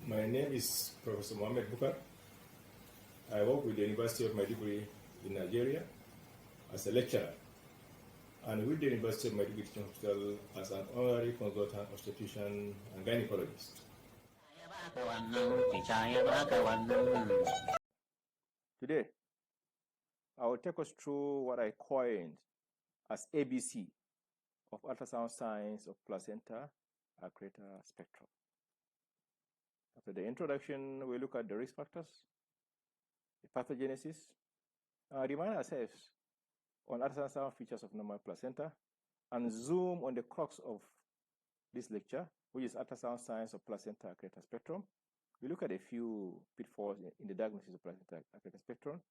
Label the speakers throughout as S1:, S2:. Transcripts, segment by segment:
S1: My name is Professor Mohamed Bukar. I work with the University of Maiduguri in Nigeria as a lecturer and with the University of Maiduguri Teaching Hospital as an honorary consultant obstetrician and gynecologist. Today, I will take us through what I coined as ABC of ultrasound science of placenta, Accreta spectrum. After the introduction, we look at the risk factors, the pathogenesis, remind ourselves on ultrasound features of normal placenta, and zoom on the crux of this lecture, which is ultrasound science of placenta Accreta spectrum. We look at a few pitfalls in the diagnosis of placenta Accreta spectrum,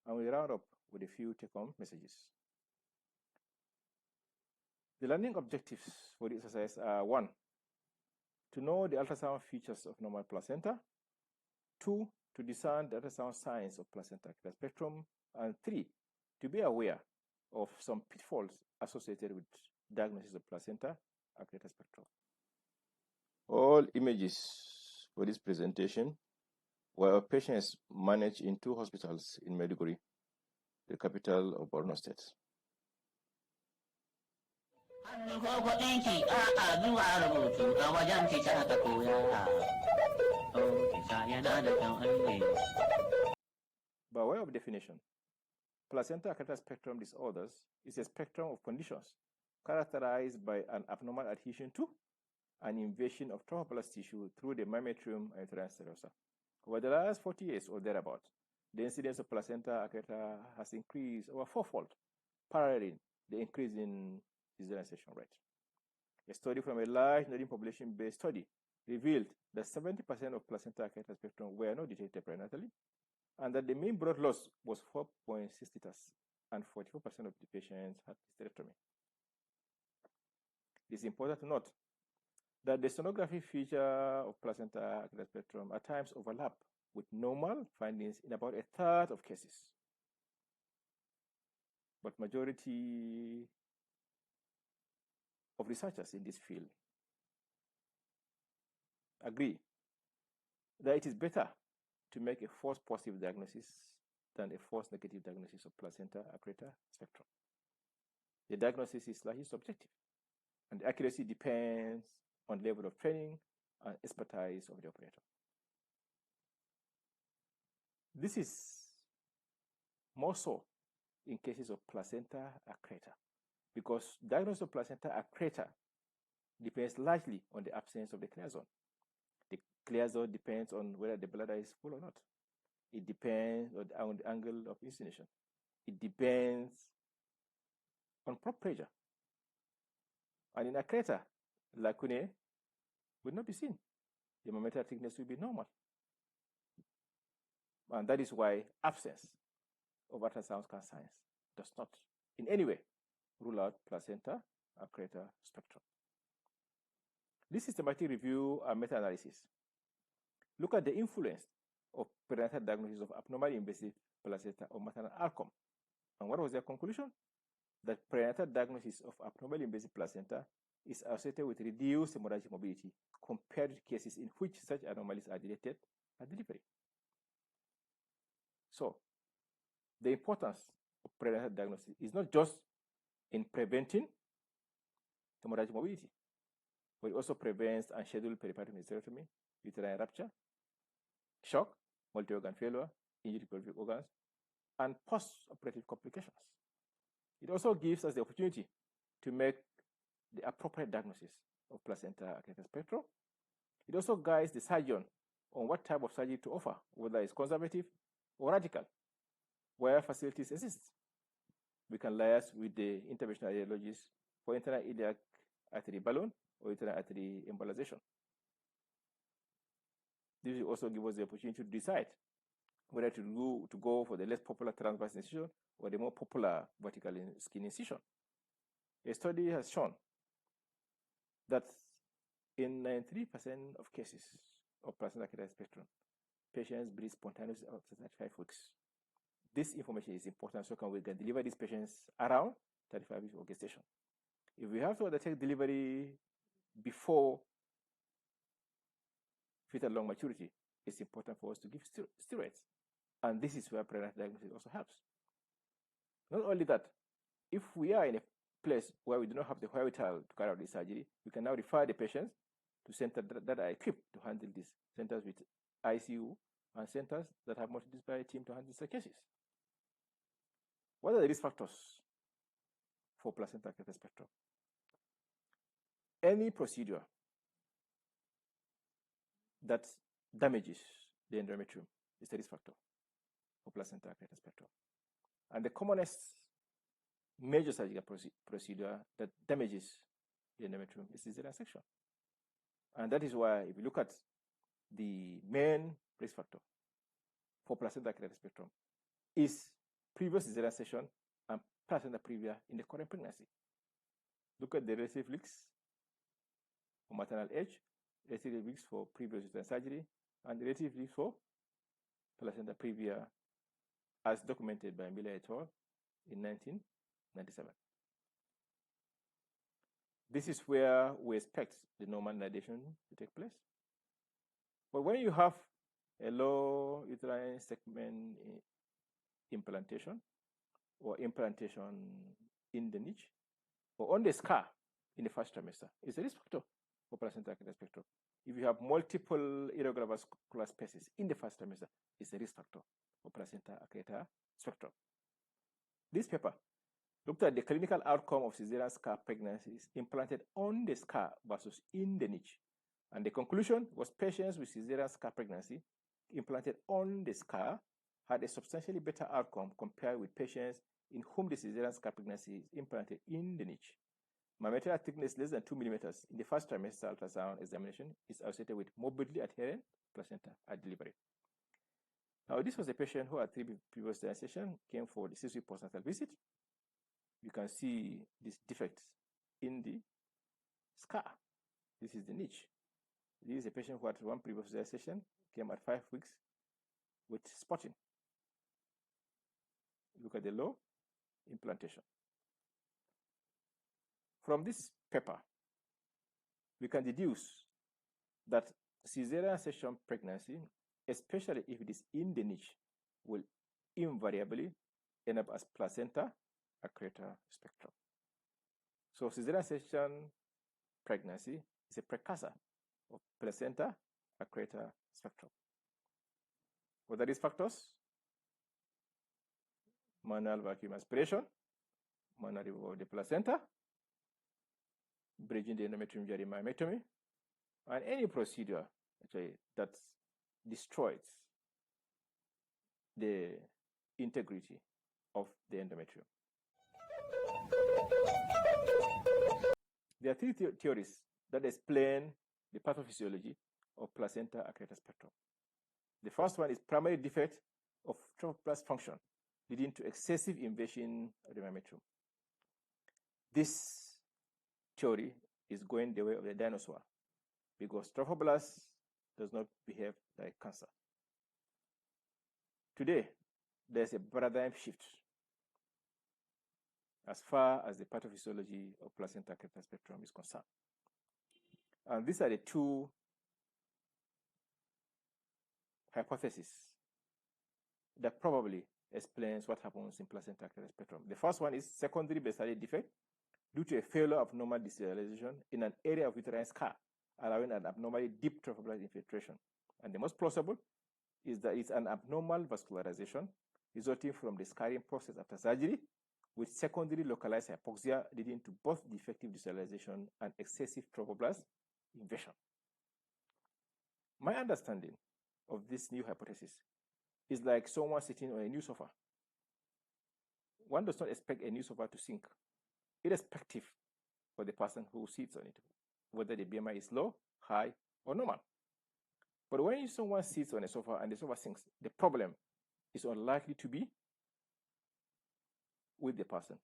S1: and we round up with a few take-home messages. The learning objectives for this exercise are: 1, to know the ultrasound features of normal placenta; 2, to discern the ultrasound science of placenta Accreta spectrum; and 3, to be aware of some pitfalls associated with diagnosis of placenta Accreta spectrum. All images for this presentation were of patients managed in 2 hospitals in Maiduguri, the capital of Borno State. By way of definition, placenta Accreta spectrum disorders is a spectrum of conditions characterized by an abnormal adhesion to an invasion of trophoblast tissue through the myometrium and uterine serosa. Over the last 40 years or thereabout, the incidence of placenta Accreta has increased over 4-fold, paralleling the increase in desensitization rate. A study from a large Nadian population-based study revealed that 70% of placenta Accreta spectrum were not detected prenatally, and that the mean blood loss was 4.6 liters, and 44% of the patients had hysterectomy. It is important to note that the sonography feature of placenta Accreta spectrum at times overlap with normal findings in about a third of cases. But majority of researchers in this field agree that it is better to make a false positive diagnosis than a false negative diagnosis of placenta Accreta spectrum. The diagnosis is largely subjective, and the accuracy depends on level of training and expertise of the operator. This is more so in cases of placenta Accreta, because diagnosis of placenta Accreta depends largely on the absence of the clear zone. The clear zone depends on whether the bladder is full or not. It depends on the angle of insinuation. It depends on prop pressure. And in Accreta, lacunae will not be seen. The myometrial thickness will be normal. And that is why absence of ultrasound scan science does not in any way rule out placenta Accreta spectrum. This systematic review and meta-analysis look at the influence of prenatal diagnosis of abnormally invasive placenta or maternal outcome. And what was their conclusion? That prenatal diagnosis of abnormally invasive placenta is associated with reduced hemorrhagic mobility compared to cases in which such anomalies are detected at delivery. So, the importance of prenatal diagnosis is not just in preventing hemorrhagic mobility, but it also prevents unscheduled peripartum hysterectomy, uterine rupture, shock, multi-organ failure, injury to pelvic organs, and post-operative complications. It also gives us the opportunity to make the appropriate diagnosis of placenta Accreta spectrum. It also guides the surgeon on what type of surgery to offer, whether it's conservative or radical, where facilities exist. We can liaise with the interventional radiologist for internal iliac artery balloon or internal artery embolization. This will also give us the opportunity to decide whether to go for the less popular transverse incision or the more popular vertical skin incision. A study has shown that in 93% of cases of placenta Accreta spectrum, patients breathe spontaneously after 35 weeks. this information is important so we can deliver these patients around 35 weeks of gestation. If we have to undertake delivery before fetal long maturity, it's important for us to give steroids. And this is where prenatal diagnosis also helps. Not only that, if we are in a place where we do not have the wherewithal to carry out this surgery, we can now refer the patients to centers that are equipped to handle this, centers with ICU and centers that have multidisciplinary team to handle such cases. What are the risk factors for placenta accreta spectrum? Any procedure that damages the endometrium is a risk factor for placenta accreta spectrum. And the commonest major surgical procedure that damages the endometrium is cesarean section. And that is why, if you look at the main risk factor for placenta accreta spectrum, is previous cesarean section and placenta previa in the current pregnancy. Look at the relative risks for maternal age, relative risks for previous uterine surgery, and the relative risks for placenta previa as documented by Miller et al. In 1997. This is where we expect the normal nidation to take place. But when you have a low uterine segment implantation or implantation in the niche or on the scar in the first trimester, it's a risk factor for placenta accreta spectrum. If you have multiple irregular vascular spaces in the first trimester, it's a risk factor for placenta accreta spectrum. This paper looked at the clinical outcome of cesarean scar pregnancies implanted on the scar versus in the niche. And the conclusion was patients with cesarean scar pregnancy implanted on the scar had a substantially better outcome compared with patients in whom the cesarean scar pregnancy is implanted in the niche. Myometrial thickness less than 2 millimeters in the first trimester ultrasound examination is associated with morbidly adherent placenta at delivery. Now, this was a patient who had 3 previous sessions, came for the 6-week postnatal visit. You can see this defect in the scar. This is the niche. This is a patient who had 1 previous session, came at 5 weeks with spotting. Look at the low implantation. From this paper, we can deduce that cesarean section pregnancy, especially if it is in the niche, will invariably end up as placenta accreta spectrum. So cesarean section pregnancy is a precursor of placenta accreta spectrum. What are these factors? Manual vacuum aspiration, manual removal of the placenta, bridging the endometrium during myomectomy, and any procedure that destroys the integrity of the endometrium. There are 3 theories that explain the pathophysiology of placenta accreta spectrum. The first one is primary defect of trophoblast function leading to excessive invasion of the myometrium. This theory is going the way of the dinosaur because trophoblast does not behave like cancer. Today, there's a paradigm shift as far as the pathophysiology of placenta accreta spectrum is concerned. And these are the 2 hypotheses that probably explains what happens in placenta accreta spectrum. The first one is secondary basal defect due to a failure of normal decellulation in an area of uterine scar, allowing an abnormally deep trophoblast infiltration. And the most plausible is that it's an abnormal vascularization resulting from the scarring process after surgery with secondary localized hypoxia leading to both defective decellulation and excessive trophoblast invasion. My understanding of this new hypothesis is like someone sitting on a new sofa. One does not expect a new sofa to sink, irrespective of the person who sits on it, whether the BMI is low, high, or normal. But when someone sits on a sofa and the sofa sinks, the problem is unlikely to be with the person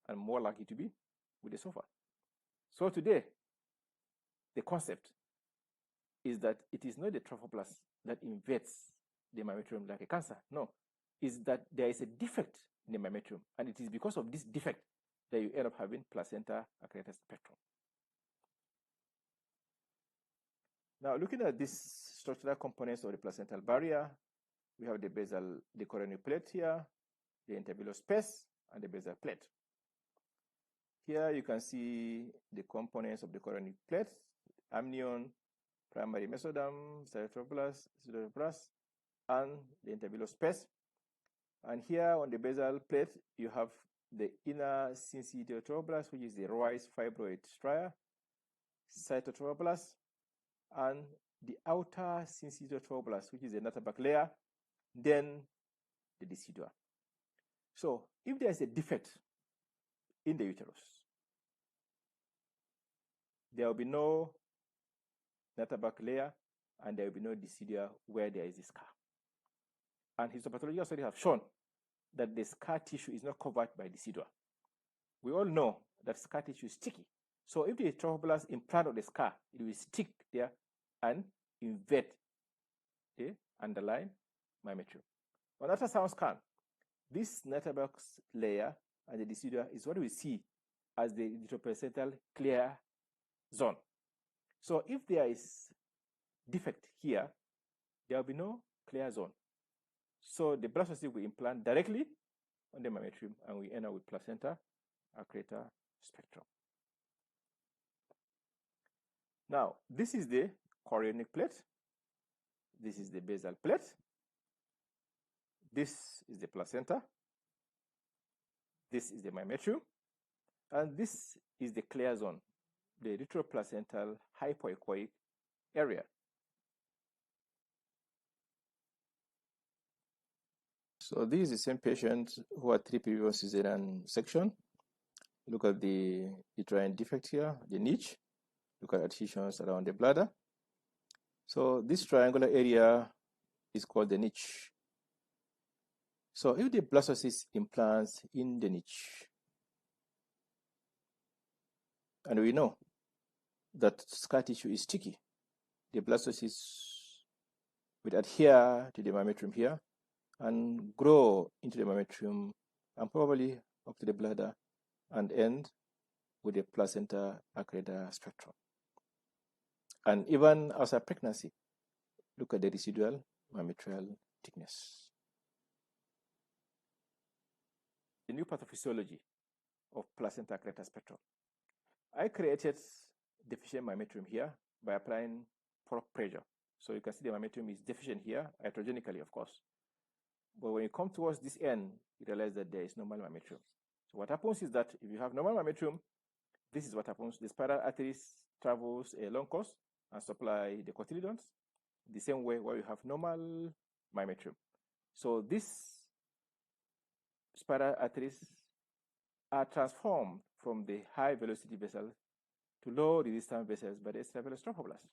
S1: and more likely to be with the sofa. So today, the concept is that it is not the trophoblast that invades the myometrium like a cancer. No, is that there is a defect in the myometrium, and it is because of this defect that you end up having placenta accreta spectrum. Now, looking at these structural components of the placental barrier, we have the basal, the coronary plate here, the intervillous space, and the basal plate. Here you can see the components of the coronary plate: amnion, primary mesoderm, cerebroblast, and the intervillous space. And here on the basal plate, you have the inner syncytiotrophoblasts, which is the Roy's fibroid stria, cytotrophoblasts, and the outer syncytiotrophoblasts, which is the Natterback layer, then the decidua. So if there is a defect in the uterus, there will be no Natterback layer, and there will be no decidua where there is a scar. And histopathological studies have shown that the scar tissue is not covered by decidua. We all know that scar tissue is sticky. So if the trophoblast implant of the scar, it will stick there and invade the underlying myometrium. On ultrasound scan, this Natterback layer and the decidua is what we see as the retroplacental clear zone. So if there is defect here, there will be no clear zone. So the blastocyst will implant directly on the myometrium, and we end up with placenta accreta spectrum. Now, this is the chorionic plate. This is the basal plate. This is the placenta. This is the myometrium. And this is the clear zone, the retroplacental hypoechoic area. So this is the same patient who had 3 previous cesarean section. Look at the uterine defect here, the niche. Look at adhesions around the bladder. So this triangular area is called the niche. So if the blastocyst implants in the niche, and we know that scar tissue is sticky, the blastocyst will adhere to the myometrium here and grow into the myometrium and probably up to the bladder and end with the placenta accreta spectrum. And even outside pregnancy, look at the residual myometrial thickness. The new pathophysiology of placenta accreta spectrum. I created deficient myometrium here by applying pore pressure. So you can see the myometrium is deficient here, iatrogenically, of course. But when you come towards this end, you realize that there is normal myometrium. So what happens is that if you have normal myometrium, this is what happens. The spiral arteries travels a long course and supply the cotyledons the same way where you have normal myometrium. So these spiral arteries are transformed from the high velocity vessels to low resistance vessels by the extravillous trophoblast.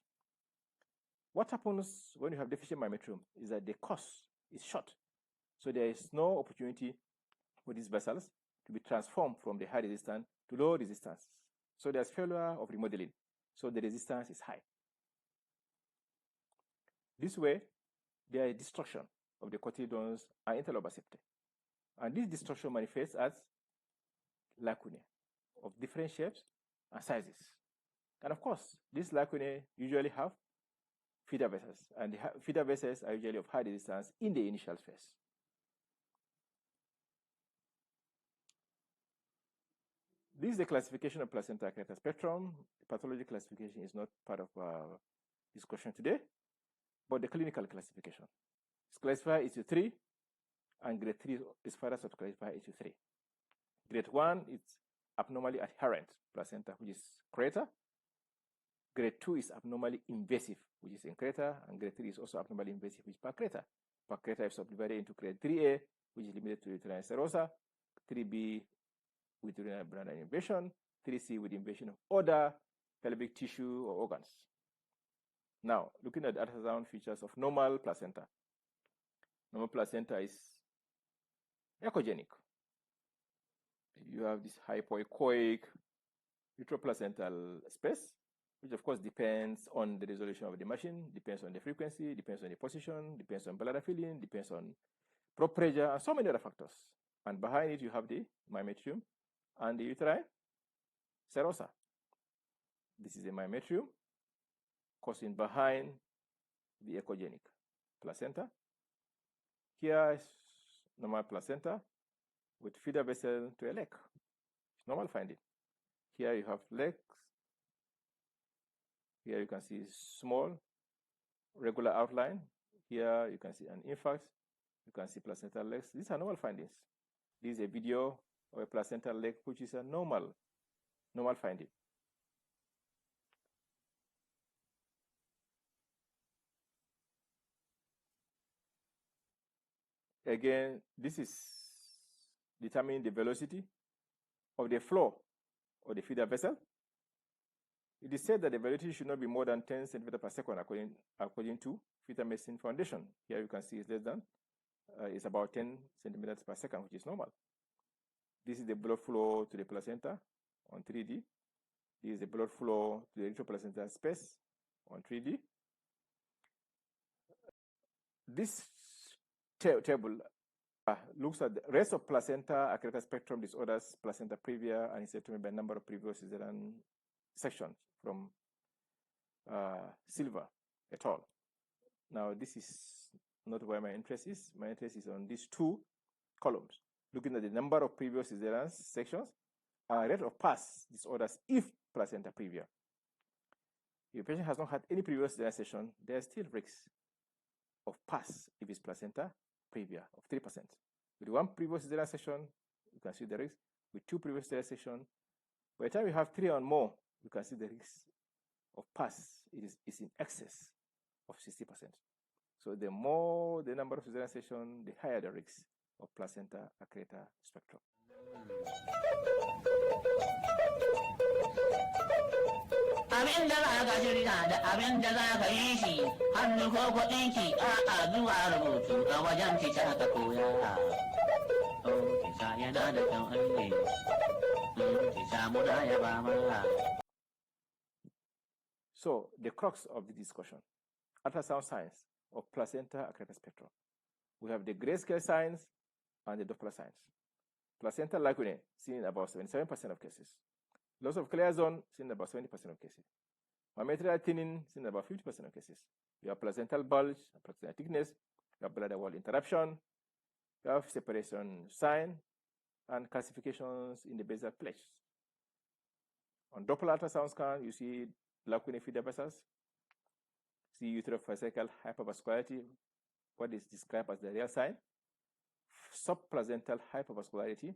S1: What happens when you have deficient myometrium is that the course is short. So there is no opportunity for these vessels to be transformed from the high resistance to low resistance. So there's failure of remodeling. So the resistance is high. This way, there is destruction of the cotyledons and interlobar septae. And this destruction manifests as lacunae of different shapes and sizes. And of course, these lacunae usually have feeder vessels, and the feeder vessels are usually of high resistance in the initial phase. This is the classification of placenta accreta spectrum. The pathology classification is not part of our discussion today, but the clinical classification. It's classified into 3, and grade 3 is further subclassified into 3. Grade 1 is abnormally adherent placenta, which is Accreta. Grade 2 is abnormally invasive, which is Accreta, and grade 3 is also abnormally invasive, which is Accreta. Accreta is subdivided into grade 3A, which is limited to uterine serosa, 3B with urinary bladder invasion, 3C with invasion of other pelvic tissue or organs. Now, looking at the ultrasound features of normal placenta. Normal placenta is echogenic. You have this hypoechoic retroplacental space, which of course depends on the resolution of the machine, depends on the frequency, depends on the position, depends on bladder filling, depends on probe pressure, and so many other factors. And behind it, you have the myometrium and the uterine serosa. This is the myometrium causing behind the echogenic placenta. Here is normal placenta with feeder vessel to a leg. It's normal finding. Here you have legs. Here you can see small regular outline. Here you can see an infarct. You can see placental legs. These are normal findings. This is a video of a placental leg, which is a normal finding. Again, this is determining the velocity of the flow of the feeder vessel. It is said that the velocity should not be more than 10 centimeters per second according to Fetal Medicine Foundation. Here you can see it's less than, it's about 10 centimeters per second, which is normal. This is the blood flow to the placenta on 3D. This is the blood flow to the retroplacental space on 3D. This table looks at the rest of placenta Accreta spectrum disorders, placenta previa, and is determined by number of previous cesarean sections from Silva et al. Now, this is not where my interest is. My interest is on these two columns, looking at the number of previous cesarean sections and rate of pass disorders if placenta previa. If a patient has not had any previous cesarean section, there is still risk of pass if it's placenta previa of 3%. With one previous cesarean section, you can see the risk. With two previous cesarean sections, by the time you have 3 or more, you can see the risk of pass is in excess of 60%. So the more the number of cesarean sections, the higher the risk of placenta Accreta spectrum.
S2: Abin da za ka shirya da abin da za ka yi shi hannu ko kuɗinki a zuwa rubutu a wajen tica ka koya. Tica yana da kyau aiki, tica muna yaba mara.
S1: So the crux of the discussion, ultrasound signs of placenta Accreta spectrum. We have the grayscale signs and the Doppler signs. Placenta lacunae seen in about 77% of cases. Loss of clear zone seen in about 70% of cases. Myometrial thinning seen in about 50% of cases. You have placental bulge, placental thickness, you have bladder wall interruption, you have separation sign, and calcifications in the basal plates. On Doppler ultrasound scan, you see lacunae feeder vessels, see uterophyseal hypervascularity, what is described as the real sign. Subplacental hypervascularity,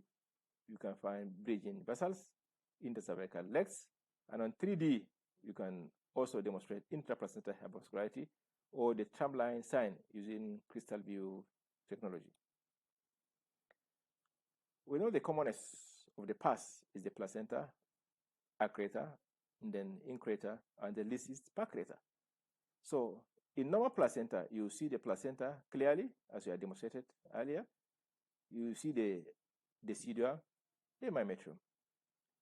S1: you can find bridging vessels, intercervical legs, and on 3D, you can also demonstrate intraplacental hypervascularity or the tramline sign using crystal view technology. We know the commonness of the pass is the placenta Accreta, and then increta, and the least is Pacreta. So in normal placenta, you see the placenta clearly, as we had demonstrated earlier. You see the decidua, the myometrium.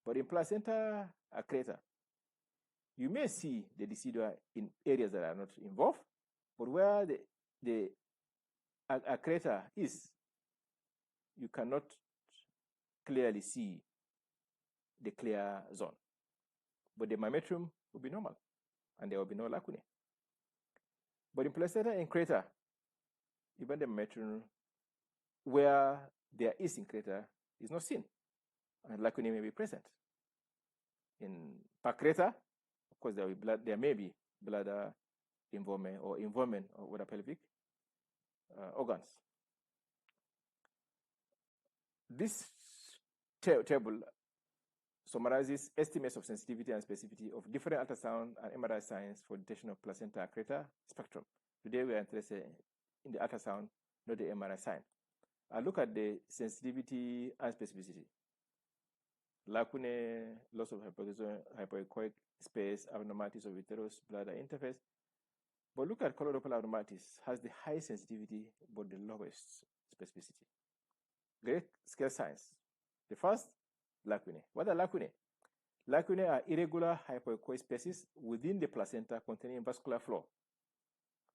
S1: But in placenta Accreta, you may see the decidua in areas that are not involved, but where the Accreta is, you cannot clearly see the clear zone. But the myometrium will be normal, and there will be no lacunae. But in placenta increta, even the myometrium where there is increta is not seen, and lacunae may be present. In Pacreta, of course, there may be bladder involvement or involvement of other pelvic organs. This table summarizes estimates of sensitivity and specificity of different ultrasound and MRI signs for detection of placenta Accreta spectrum. Today we are interested in the ultrasound, not the MRI sign. I'll look at the sensitivity and specificity. Lacunae, loss of hypoechoic space, abnormalities of uterus bladder interface. But look at colodoppler abnormalities, has the highest sensitivity but the lowest specificity. Great scale signs. The first, lacunae. What are lacunae? Lacunae are irregular hypoechoic spaces within the placenta containing vascular flow.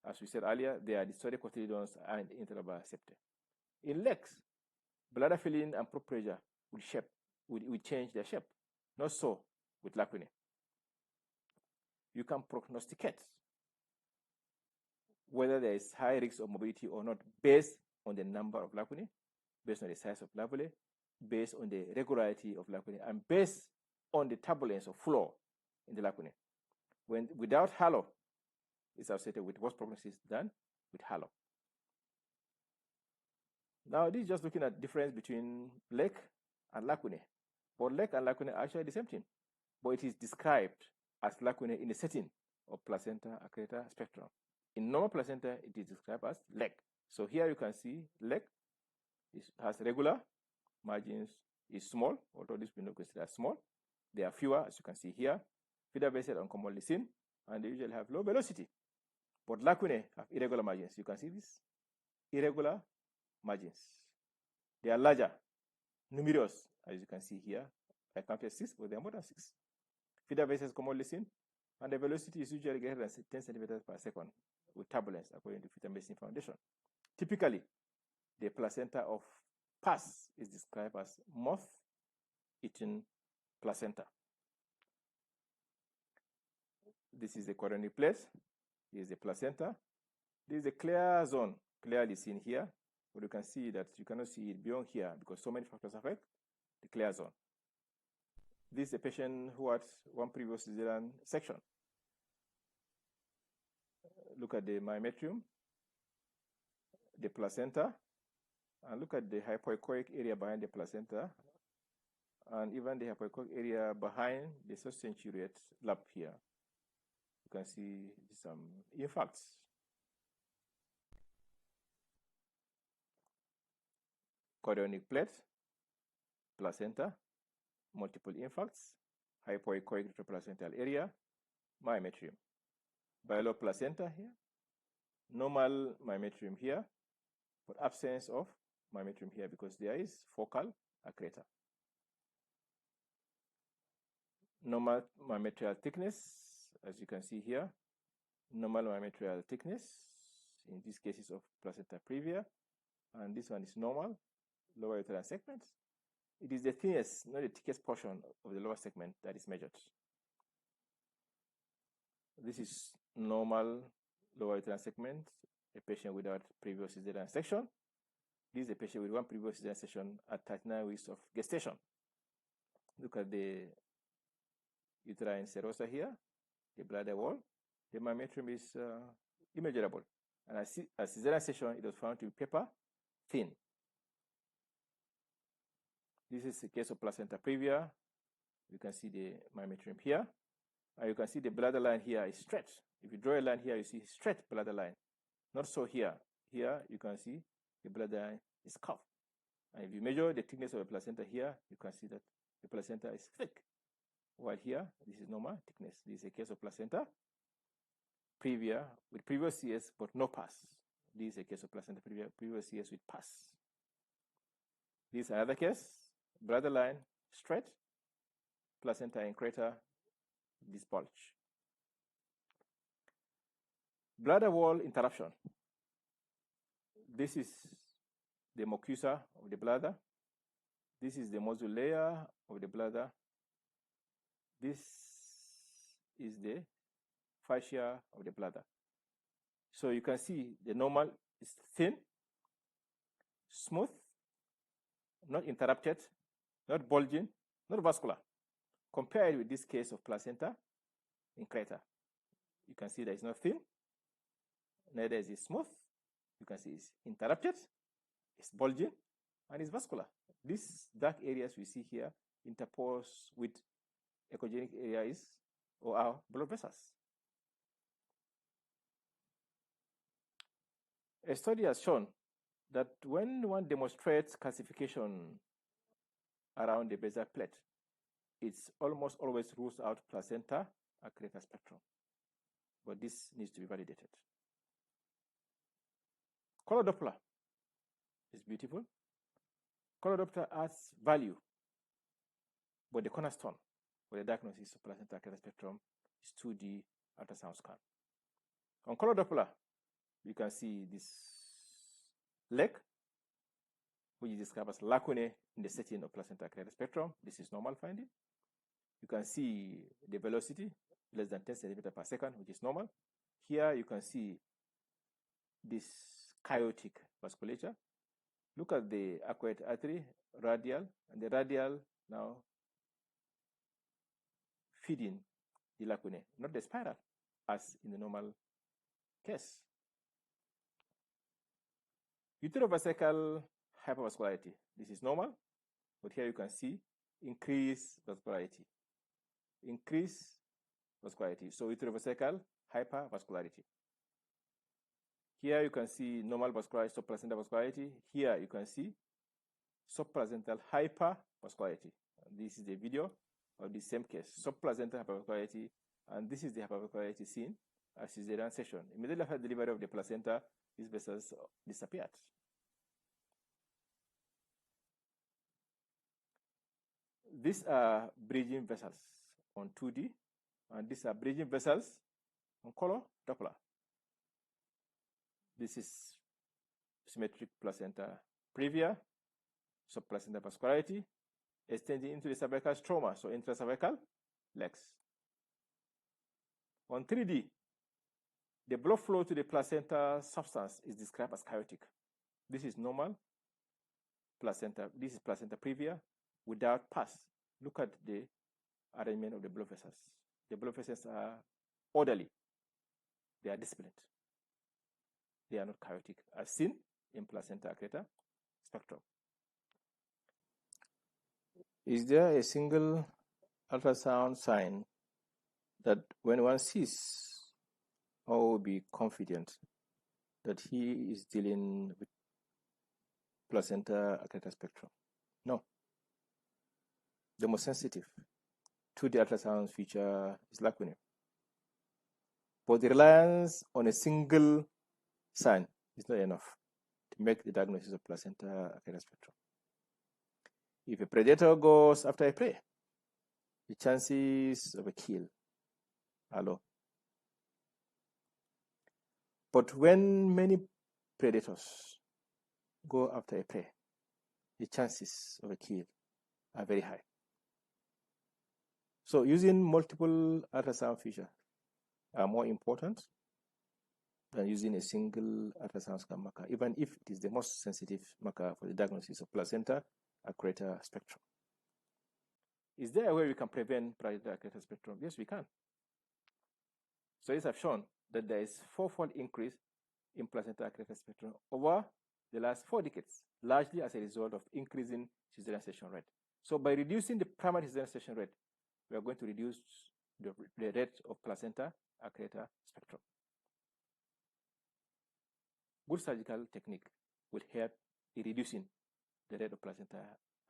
S1: As we said earlier, they are distorted cotyledons and interlobar septa. In legs, bladder filling and probe pressure will change their shape. Not so with lacunae. You can prognosticate whether there is high risk of morbidity or not based on the number of lacunae, based on the size of lacunae, based on the regularity of lacunae, and based on the turbulence of flow in the lacunae. Without halo, it's associated with worse prognosis than with halo. Now, this is just looking at difference between leg and lacunae. But leg and lacunae are actually the same thing, but it is described as lacunae in the setting of placenta accreta spectrum. In normal placenta, it is described as leg. So here you can see leg has regular margins, is small, although this will not consider small. They are fewer, as you can see here. Feeder vessels are uncommonly thin, and they usually have low velocity. But lacunae have irregular margins. You can see this irregular margins. They are larger, numerous, as you can see here. I counted 6, but they are more than 6. Feeder vessels commonly thin, and the velocity is usually greater than 10 centimeters per second with turbulence, according to Fetal Medicine Foundation. Typically, the placenta of pus is described as moth-eaten placenta. This is the chorionic plate. This is the placenta. This is a clear zone, clearly seen here, but you can see that you cannot see it beyond here because so many factors affect the clear zone. This is a patient who had one previous cesarean section. Look at the myometrium, the placenta, and look at the hypoechoic area behind the placenta, and even the hypoechoic area behind the subcentriate lap here. You can see some infarcts. Chorionic plate, placenta, multiple infarcts, hypoechoic retroplacental area, myometrium. Placenta here, normal myometrium here, but absence of myometrium here because there is focal accreta. Normal myometrial thickness, as you can see here, normal myometrial thickness in these cases of placenta previa, and this one is normal, lower uterine segment. It is the thinnest, not the thickest portion of the lower segment that is measured. This is normal lower uterine segment, a patient without previous cesarean section. This is a patient with one previous cesarean section at 39 weeks of gestation. Look at the uterine serosa here, the bladder wall. The myometrium is immeasurable. And as cesarean section, it was found to be paper thin. This is the case of placenta previa. You can see the myometrium here. And you can see the bladder line here is straight. If you draw a line here, you see straight bladder line. Not so here. Here, you can see the bladder line is curved. And if you measure the thickness of the placenta here, you can see that the placenta is thick. While here, this is normal thickness. This is a case of placenta previa with previous CS but no pus. This is a case of placenta previa, previous CS with pus. This is another case, bladder line straight, placenta increta, this bulge. Bladder wall interruption. This is the mucosa of the bladder. This is the muscle layer of the bladder. This is the fascia of the bladder. So you can see the normal is thin, smooth, not interrupted, not bulging, not vascular. Compared with this case of placenta increta, you can see that it's not thin, neither is it smooth. You can see it's interrupted, it's bulging, and it's vascular. These dark areas we see here interpose with echogenic areas or our blood vessels. A study has shown that when one demonstrates calcification around the basal plate, it's almost always rules out placenta accreta spectrum. But this needs to be validated. Color Doppler is beautiful. Color Doppler adds value, but the cornerstone for the diagnosis of placenta accreta spectrum is 2D ultrasound scan. On color Doppler, you can see this leg which is described as lacunae in the setting of placenta accreta spectrum. This is normal finding. You can see the velocity less than 10 centimeters per second, which is normal. Here you can see this chaotic vasculature. Look at the aquate artery, radial, and the radial now feeding the lacunae, not the spiral, as in the normal case. Uterovesical hypervascularity. This is normal, but here you can see increased vascularity. Increased vascularity. So uterovesical hypervascularity. Here you can see normal vascularity, subplacental vascularity. Here you can see subplacental hypervascularity. This is the video of the same case, subplacental hypervascularity, and this is the hypervascularity seen as cesarean section. Immediately after delivery of the placenta, these vessels disappeared. These are bridging vessels on 2D, and these are bridging vessels on color Doppler. This is symmetric placenta previa, subplacental vascularity, extending into the cervical stroma, so intracervical legs. On 3D, the blood flow to the placenta substance is described as chaotic. This is normal placenta. This is placenta previa without pus. Look at the arrangement of the blood vessels. The blood vessels are orderly. They are disciplined. They are not chaotic, as seen in placenta accreta spectrum. Is there a single ultrasound sign that when one sees, one will be confident that he is dealing with placenta accreta spectrum? No. The most sensitive to the ultrasound feature is lacunae. But the reliance on a single sign is not enough to make the diagnosis of placenta accreta spectrum. If a predator goes after a prey, the chances of a kill are low. But when many predators go after a prey, the chances of a kill are very high. So using multiple ultrasound features are more important than using a single ultrasound scan marker, even if it is the most sensitive marker for the diagnosis of placenta accreta spectrum. Is there a way we can prevent placenta accreta spectrum? Yes, we can. Studies have shown that there is fourfold increase in placenta accreta spectrum over the last 4 decades, largely as a result of increasing cesarean section rate. So by reducing the primary cesarean section rate, we are going to reduce the rate of placenta accreta spectrum. Good surgical technique will help in reducing the rate of placenta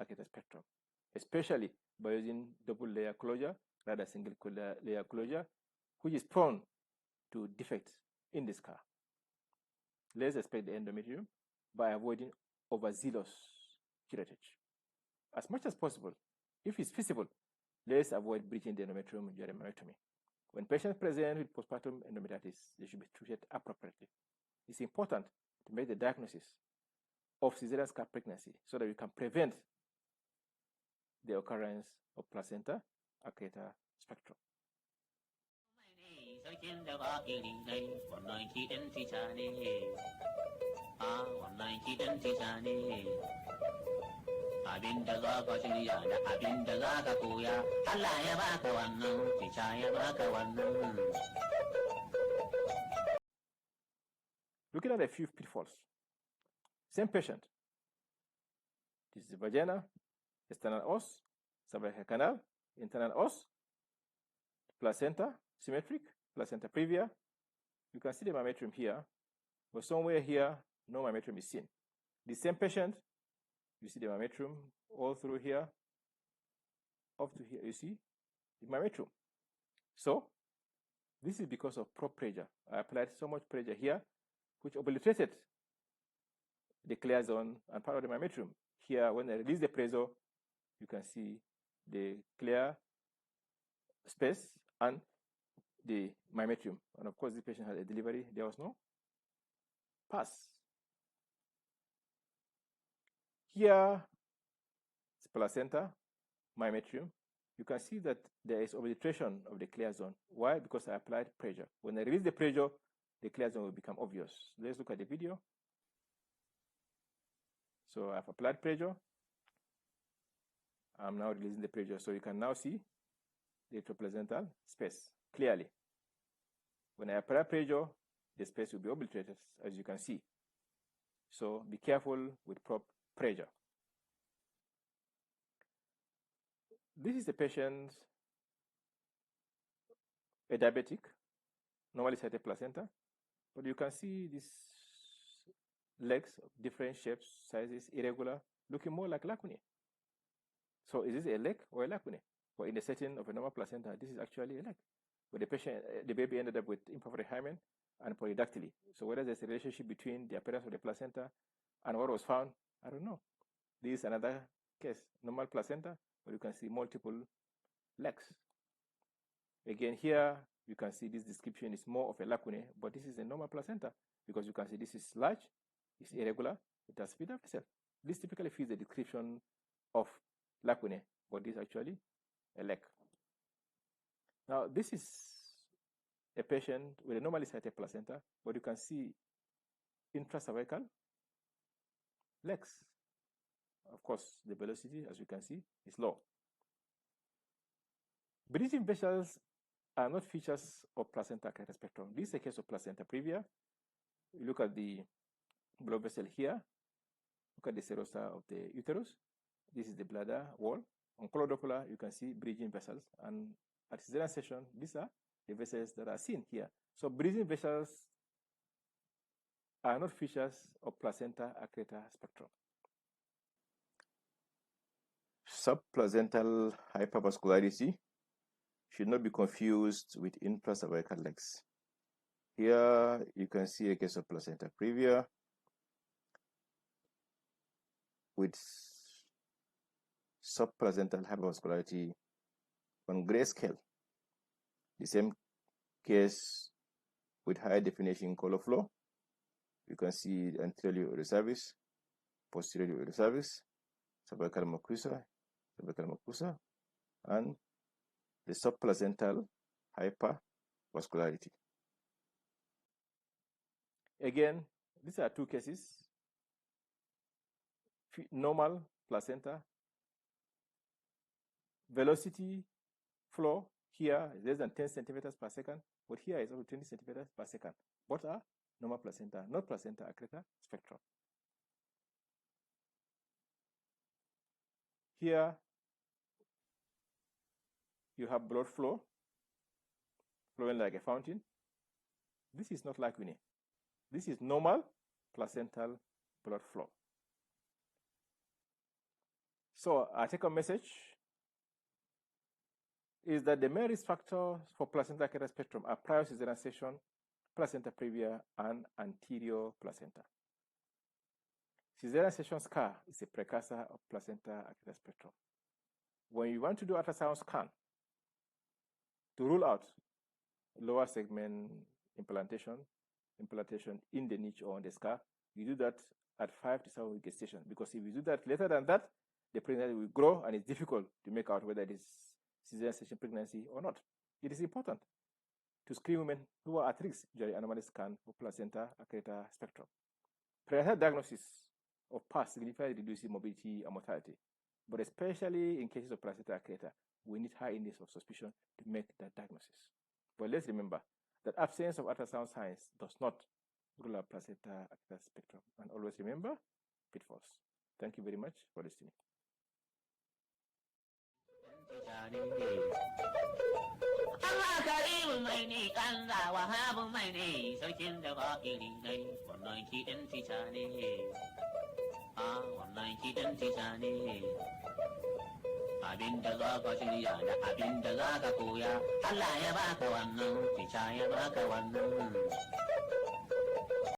S1: accreta spectrum, especially by using double layer closure rather than single layer closure, which is prone to defects in the scar. Let's respect the endometrium by avoiding overzealous curettage. As much as possible, if it's feasible, let's avoid breaching the endometrium during myectomy. When patients present with postpartum endometritis, they should be treated appropriately. It's important to make the diagnosis of cesarean scar pregnancy so that we can prevent the occurrence of placenta accreta spectrum. Looking at a few pitfalls. Same patient. This is the vagina, external os, cervical canal, internal os, placenta, symmetric, placenta previa. You can see the myometrium here, but somewhere here, no myometrium is seen. The same patient, you see the myometrium all through here, up to here, you see the myometrium. So, this is because of prop pressure. I applied so much pressure here, which obliterated the clear zone and part of the myometrium. Here, when I release the pressure, you can see the clear space and the myometrium. And of course, the patient had a delivery. There was no pus. Here is placenta, myometrium. You can see that there is obliteration of the clear zone. Why? Because I applied pressure. When I release the pressure, the clear zone will become obvious. Let's look at the video. So I've applied pressure. I'm now releasing the pressure. So you can now see the intraplacental space clearly. When I apply pressure, the space will be obliterated, as you can see. So be careful with proper pressure. This is a patient, a diabetic, normally sighted placenta, but you can see these legs of different shapes, sizes, irregular, looking more like lacunae. So is this a leg or a lacunae? Well, in the setting of a normal placenta, this is actually a leg. But the patient, the baby ended up with imperfect hymen and polydactyly. So whether there's a relationship between the appearance of the placenta and what was found, I don't know. This is another case, normal placenta, but you can see multiple legs. Again, here you can see this description is more of a lacunae, but this is a normal placenta because you can see this is large, it's irregular, it has feeder vessel. This typically fits the description of lacunae, but this is actually a leg. Now, this is a patient with a normally sighted placenta, but you can see intracervical legs. Of course, the velocity, as you can see, is low. Breathing vessels are not features of placenta accreta spectrum. This is a case of placenta previa. You look at the blood vessel here. Look at the serosa of the uterus. This is the bladder wall. On color Doppler, you can see bridging vessels. And at cesarean section, these are the vessels that are seen here. So bridging vessels are not features of placenta accreta spectrum. Subplacental hypervascularity should not be confused with intracervical legs. Here you can see a case of placenta previa with subplacental hypervascularity on grayscale. The same case with high definition color flow. You can see anterior cervix, posterior cervix, cervical mucosa, and the subplacental hypervascularity. Again, these are two cases. Normal placenta, velocity flow here is less than 10 centimeters per second, but here is over 20 centimeters per second. Both are normal placenta, not placenta accreta spectrum. Here you have blood flow flowing like a fountain. This is not lacunae. This is normal placental blood flow. So our take-home message is that the main risk factors for placenta accreta spectrum are prior cesarean section, placenta previa, and anterior placenta. Cesarean section scar is a precursor of placenta accreta spectrum. When you want to do ultrasound scan to rule out lower segment implantation in the niche or on the scar, you do that at 5 to 7 week gestation, because if you do that later than that, the pregnancy will grow and it's difficult to make out whether it is cesarean section pregnancy or not. It is important to screen women who are at risk during anomaly scan for placenta accreta spectrum. Prenatal diagnosis of PASS significantly reduces morbidity and mortality, but especially in cases of placenta accreta, we need high index of suspicion to make that diagnosis. But let's remember that absence of ultrasound signs does not rule out placenta accreta spectrum. And always remember pitfalls. Thank you very much for listening.
S2: Allah karimu mai ne, Allah wahabu mai ne, sarkin da ba iri ne, wannan kiɗin tica ne. Wannan kiɗin tica ne. Abin da za ka shirya da abin da za ka koya, Allah ya baka wannan, tica ya baka wannan.